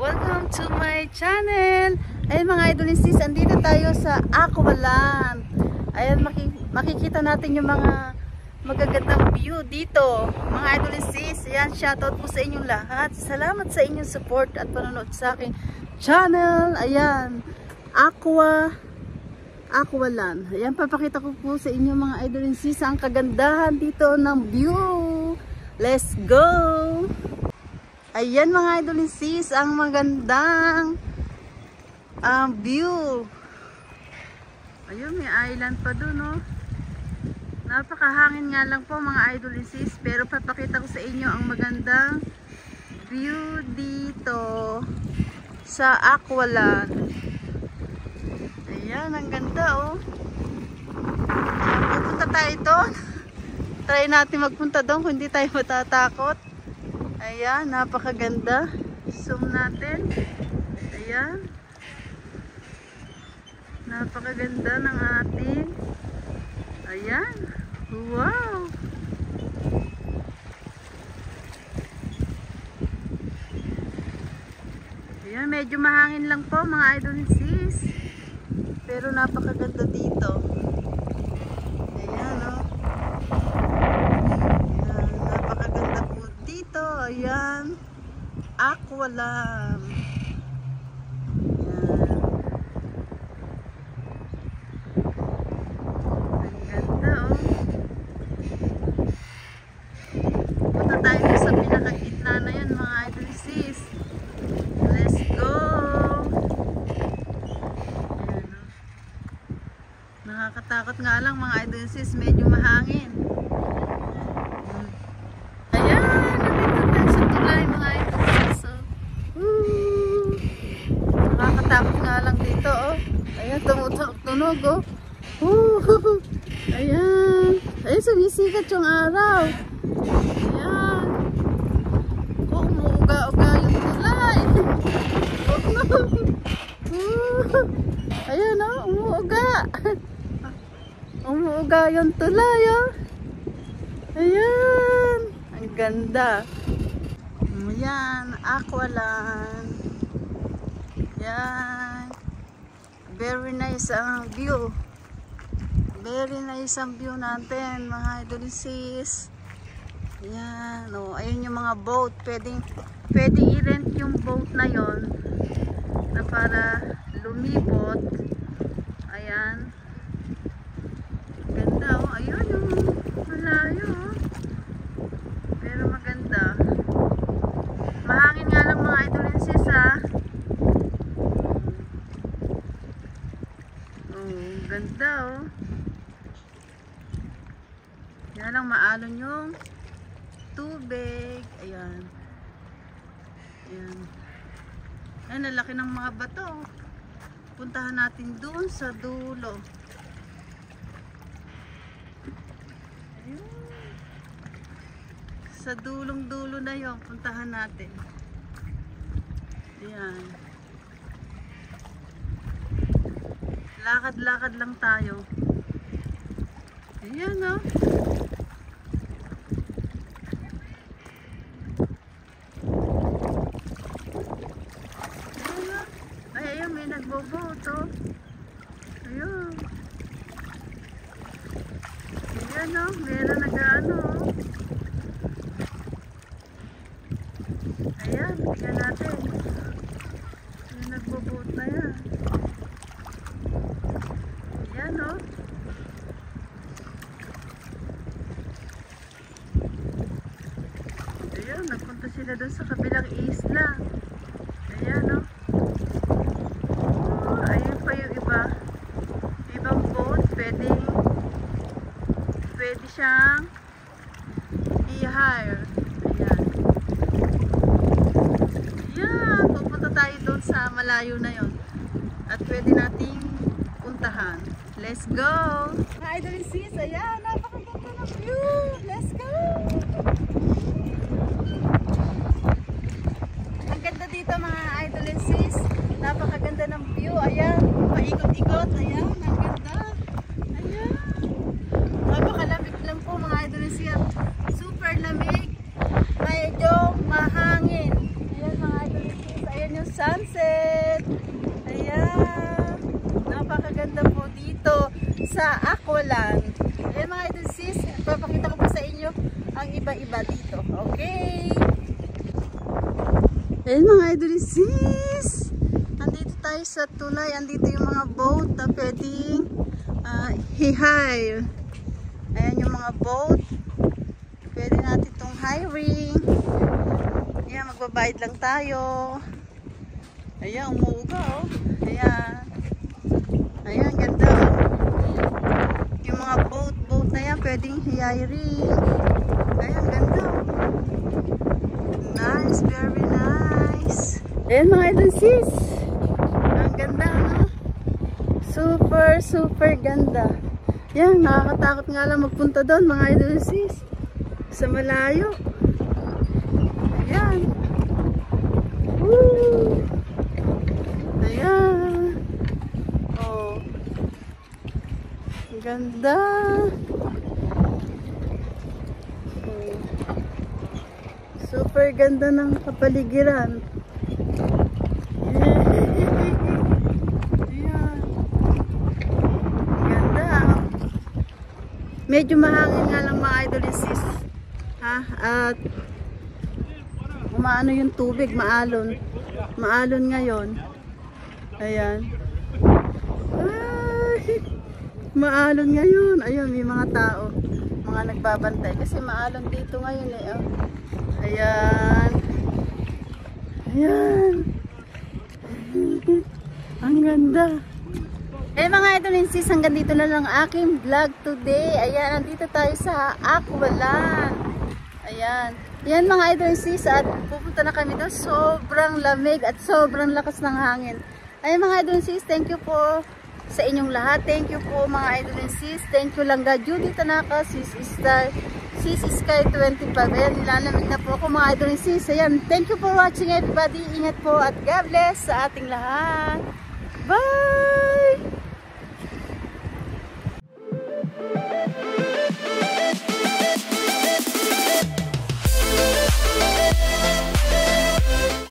Welcome to my channel. Ayan mga idol and sis, andito tayo sa Aqualand. Ayan, makikita natin yung mga magagandang view dito. Mga idol and sis, ayan, shoutout po sa inyong lahat. Salamat sa inyong support at panonood sa aking channel. Ayan, Aqualand. Ayan, papakita ko po sa inyo mga idol and sis ang kagandahan dito ng view. Let's go! Ayan mga idol and sis, ang magandang view. Ayun, may island pa dun, no? Napakahangin nga lang po mga idol and sis, pero papakita ko sa inyo ang magandang view dito sa Aqualand. Ayan, ang ganda, oh. Pupunta tayo doon. Try natin magpunta doon kung hindi tayo matatakot. Ayan, napakaganda. Zoom natin. Ayan. Napakaganda ng ating. Ayan. Wow! Ayan, medyo mahangin lang po mga idol and sis. Pero napakaganda dito. Ayan, oh. Ayan, Aqualand. Ayan. Ang ganda, oh. Punta tayo sa pinakagitna na yan mga idol sis. Let's go. Ayan, oh. Nakakatakot nga lang mga idol sis, medyo mahangin. Nakakatakot nga lang dito, oh. Ayan, tumutunog, oh. Ayan. Ayan, sumisikat yung araw. Ayan. Oh, umuuga-uga yung tulay. Ayan, oh, umuuga. Umuuga yung tulay, oh. Ayan. Ang ganda. Ayan, Aqualand. Yan. Very nice ang view. Very nice ang view natin, mga idol sis. Yan. O, ayun yung mga boat. Pwedeng i-rent yung boat na yon na para lumibot. Ayan. Ganda, o. Ayun yung malayo, o. Pero maganda. Mahangin nga lang mga idol sis, ha. Ganda, oh. Yan lang, maalon yung tubig. Ayan. Ayan. Ayan, lalaki ng mga bato. Puntahan natin doon sa dulo. Ayan. Sa dulong-dulo na yun, puntahan natin. Ayan. Lakad-lakad lang tayo. Ayan, oh. Ayan, oh. Ay, ayun, may nagboboat, oh. Ayun. Ayan, oh. Meron nag-ano, oh. Ayan, tingnan natin. May nagboboat na yan. Ayan, oh. Ayan, nagpunta sila doon sa kabilang isla. Ayan, oh. Ayun pa yung ibang boat. Pwede siyang i-hire. Ayan. Ayan, pupunta tayo doon sa malayo na yon. At pwede nating puntahan. Let's go! Hi, idol and sis, ayan, napakaganda ng view. Let's go! Ang ganda dito mga idol and sis. Napakaganda ng view. Ayan, paikot-ikot. Ayan, ang ganda. Ayan. Napakalamig lang po mga idol and sis. Super lamig. Medyo mahangin. Ayan mga idol and sis. Ayan yung sunset. Ayan. Napakaganda po dito sa Aqualand. Ayan mga idol sis, papakita ko pa sa inyo ang iba-iba dito. Okay. Ayan mga idol sis. Andito tayo sa tulay. Andito yung mga boat na pwedeng hihire. Ayan yung mga boat. Pwede natin itong hiring. Ayan, magbabayad lang tayo. Ayan, umuuga oh. Ayan. Ayan, ganda oh. Yung mga boat na yan, pwedeng hiring. Ayan, ganda oh. Nice, very nice. Ayan mga idol sis. Ang ganda no? Super ganda. Yan, nakakatakot nga lang magpunta doon mga idol sis. Sa malayo. Ayan. Woo! Ayan. Oh. Ganda. Oh. Super ganda ng kapaligiran. Medyo mahangin nga lang mga idol sis. Ha? At umaano yung tubig, maalon. Maalon ngayon. Ayan. Ay, maalon ngayon. Ayun, may mga tao. Mga nagbabantay. Kasi maalon dito ngayon eh. Oh. Ayan. Ayan. Ang ganda. Eh mga idol sis, hanggang dito na lang aking vlog today. Ayan, nandito tayo sa Aqualand. Ayan. Yan mga idol sis, at pupunta na kami doon. Sobrang lamig at sobrang lakas ng hangin. Ayan mga idol sis, thank you po sa inyong lahat. Thank you po mga idol sis. Thank you Langga Judy Tanaka, Sis Sky 25. Ayan, nilalamig na po ako mga idol sis. Ayan, thank you for watching everybody. Ingat po at God bless sa ating lahat. Bye!